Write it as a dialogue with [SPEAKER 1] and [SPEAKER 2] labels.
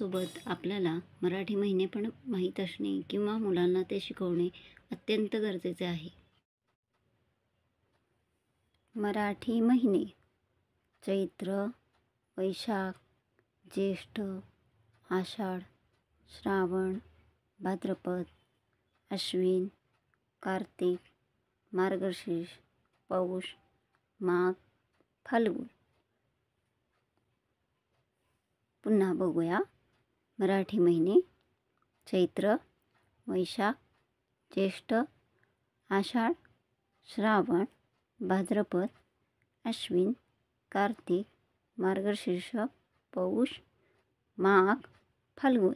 [SPEAKER 1] महिन्यांसोबत आपल्याला मराठी महिने पण माहीत असणे किंवा मुलांना ते शिकवणे अत्यंत गरजेचे आहे. मराठी महिने: चैत्र, वैशाख, ज्येष्ठ, आषाढ, श्रावण, भाद्रपद, अश्विन, कार्तिक, मार्गशीर्ष, पौष, माघ, फाल्गुन. पुन्हा बघूया. मराठी महिने: चैत्र, वैशाख, ज्येष्ठ, आषाढ, श्रावण, भाद्रपद, अश्विन, कार्तिक, मार्गशीर्ष, पौष, माघ, फाल्गुन.